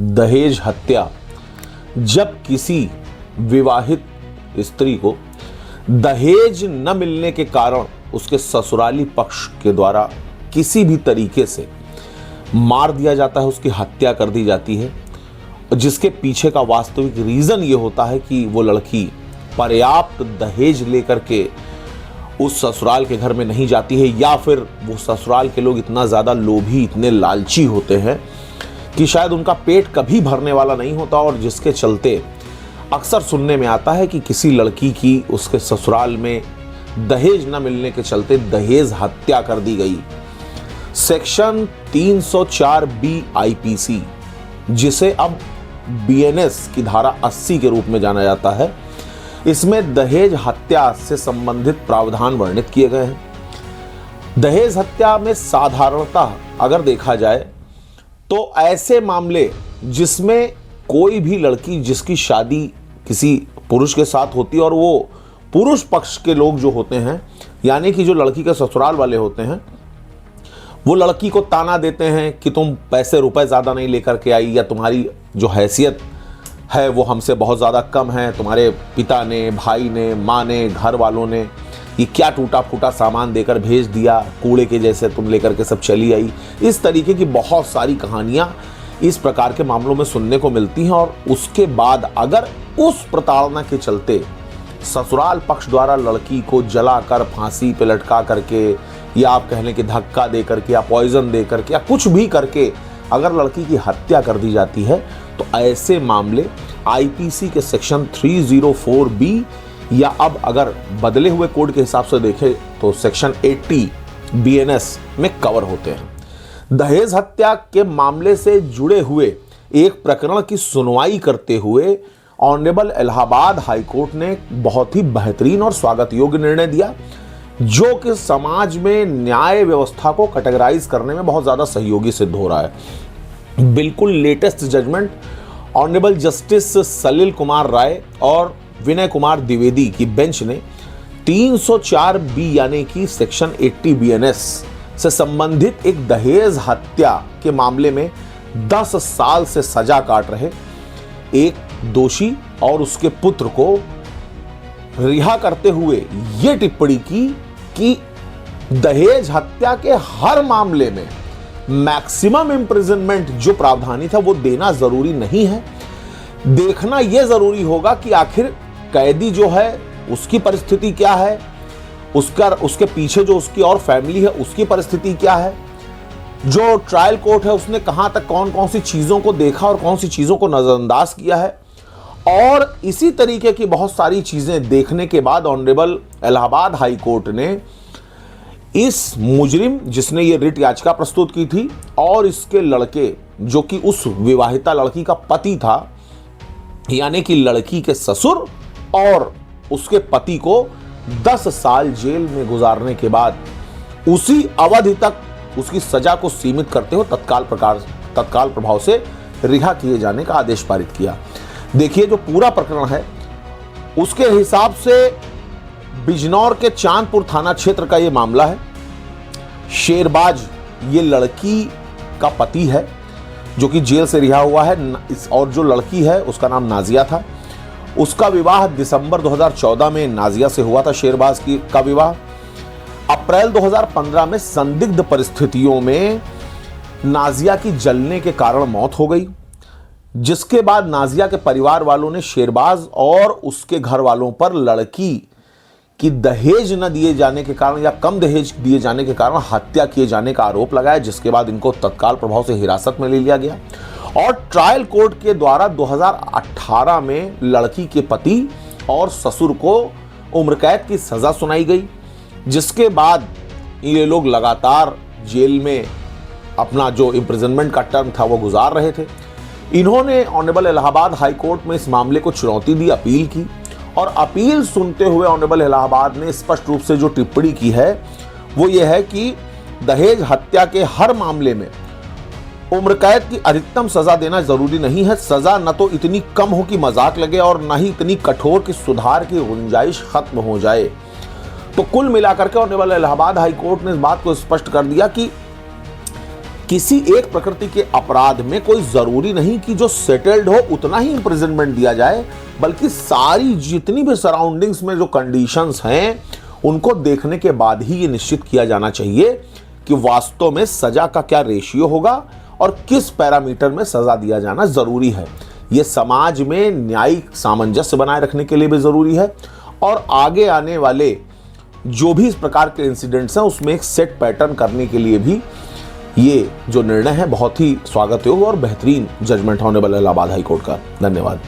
दहेज हत्या। जब किसी विवाहित स्त्री को दहेज न मिलने के कारण उसके ससुराली पक्ष के द्वारा किसी भी तरीके से मार दिया जाता है, उसकी हत्या कर दी जाती है, जिसके पीछे का वास्तविक रीजन ये होता है कि वो लड़की पर्याप्त दहेज लेकर के उस ससुराल के घर में नहीं जाती है, या फिर वो ससुराल के लोग इतना ज़्यादा लोभी, इतने लालची होते हैं कि शायद उनका पेट कभी भरने वाला नहीं होता, और जिसके चलते अक्सर सुनने में आता है कि किसी लड़की की उसके ससुराल में दहेज न मिलने के चलते दहेज हत्या कर दी गई। सेक्शन 304 बी आईपीसी, जिसे अब बीएनएस की धारा 80 के रूप में जाना जाता है, इसमें दहेज हत्या से संबंधित प्रावधान वर्णित किए गए हैं। दहेज हत्या में साधारणतः अगर देखा जाए तो ऐसे मामले जिसमें कोई भी लड़की जिसकी शादी किसी पुरुष के साथ होती है और वो पुरुष पक्ष के लोग जो होते हैं, यानी कि जो लड़की के ससुराल वाले होते हैं, वो लड़की को ताना देते हैं कि तुम पैसे रुपए ज़्यादा नहीं लेकर के आई, या तुम्हारी जो हैसियत है वो हमसे बहुत ज़्यादा कम है, तुम्हारे पिता ने, भाई ने, माँ ने, घर वालों ने ये क्या टूटा फूटा सामान देकर भेज दिया, कूड़े के जैसे तुम लेकर के सब चली आई। इस तरीके की बहुत सारी कहानियाँ इस प्रकार के मामलों में सुनने को मिलती हैं। और उसके बाद अगर उस प्रताड़ना के चलते ससुराल पक्ष द्वारा लड़की को जलाकर फांसी पे लटका करके, या आप कह लें कि धक्का दे करके, या पॉइजन दे करके, या कुछ भी करके अगर लड़की की हत्या कर दी जाती है, तो ऐसे मामले आईपीसी के सेक्शन 304 बी, या अब अगर बदले हुए कोड के हिसाब से देखें तो सेक्शन 80 बीएनएस में कवर होते हैं। दहेज हत्या के मामले से जुड़े हुए एक प्रकरण की सुनवाई करते हुए ऑनरेबल इलाहाबाद हाई कोर्ट ने बहुत ही बेहतरीन और स्वागत योग्य निर्णय दिया, जो कि समाज में न्याय व्यवस्था को कैटेगराइज करने में बहुत ज़्यादा सहयोगी सिद्ध हो रहा है। बिल्कुल latest judgement honourable justice Salil Kumar Rai और विनय कुमार द्विवेदी की बेंच ने 304 बी यानी कि सेक्शन 80 बीएनएस से संबंधित एक दहेज हत्या के मामले में 10 साल से सजा काट रहे एक दोषी और उसके पुत्र को रिहा करते हुए यह टिप्पणी की कि दहेज हत्या के हर मामले में मैक्सिमम इंप्रिजनमेंट जो प्रावधानी था वो देना जरूरी नहीं है। देखना यह जरूरी होगा कि आखिर कैदी जो है उसकी परिस्थिति क्या है, उसके पीछे जो उसकी और फैमिली है उसकी परिस्थिति क्या है, जो ट्रायल कोर्ट है उसने कहां तक कौन कौन सी चीजों को देखा और कौन सी चीजों को नजरअंदाज किया है। और इसी तरीके की बहुत सारी चीजें देखने के बाद ऑनरेबल इलाहाबाद हाई कोर्ट ने इस मुजरिम जिसने ये रिट याचिका प्रस्तुत की थी और इसके लड़के जो कि उस विवाहिता लड़की का पति था, यानी कि लड़की के ससुर और उसके पति को 10 साल जेल में गुजारने के बाद उसी अवधि तक उसकी सजा को सीमित करते हुए तत्काल प्रभाव से रिहा किए जाने का आदेश पारित किया। देखिए जो पूरा प्रकरण है उसके हिसाब से बिजनौर के चांदपुर थाना क्षेत्र का यह मामला है। शेरबाज ये लड़की का पति है जो कि जेल से रिहा हुआ है, और जो लड़की है उसका नाम नाजिया था। उसका विवाह दिसंबर 2014 में नाजिया से हुआ था। शेरबाज का विवाह अप्रैल 2015 में संदिग्ध परिस्थितियों में नाजिया की जलने के कारण मौत हो गई, जिसके बाद नाजिया के परिवार वालों ने शेरबाज और उसके घर वालों पर लड़की की दहेज न दिए जाने के कारण या कम दहेज दिए जाने के कारण हत्या किए जाने का आरोप लगाया, जिसके बाद इनको तत्काल प्रभाव से हिरासत में ले लिया गया और ट्रायल कोर्ट के द्वारा 2018 में लड़की के पति और ससुर को उम्र कैद की सजा सुनाई गई, जिसके बाद ये लोग लगातार जेल में अपना जो इम्प्रिजनमेंट का टर्म था वो गुजार रहे थे। इन्होंने ऑनरेबल इलाहाबाद हाई कोर्ट में इस मामले को चुनौती दी, अपील की, और अपील सुनते हुए ऑनरेबल इलाहाबाद ने स्पष्ट रूप से जो टिप्पणी की है वो ये है कि दहेज हत्या के हर मामले में उम्र कैद की अधिकतम सजा देना जरूरी नहीं है। सजा न तो इतनी कम हो कि मजाक लगे और न ही इतनी कठोर कि सुधार की गुंजाइश खत्म हो जाए। तो कुल मिलाकर के ऑनरेबल इलाहाबाद हाई कोर्ट ने इस बात को स्पष्ट कर दिया कि किसी एक प्रकृति के अपराध में कोई जरूरी नहीं कि जो सेटल्ड हो उतना ही इंप्रिजनमेंट दिया जाए, बल्कि सारी जितनी भी सराउंडिंग्स में जो कंडीशंस हैं उनको देखने के बाद ही ये निश्चित किया जाना चाहिए कि वास्तव में सजा का क्या रेशियो होगा और किस पैरामीटर में सजा दिया जाना जरूरी है। ये समाज में न्यायिक सामंजस्य बनाए रखने के लिए भी जरूरी है और आगे आने वाले जो भी इस प्रकार के इंसिडेंट्स हैं उसमें एक सेट पैटर्न करने के लिए भी ये जो निर्णय है बहुत ही स्वागत योग्य और बेहतरीन जजमेंट होने वाला इलाहाबाद हाई कोर्ट का। धन्यवाद।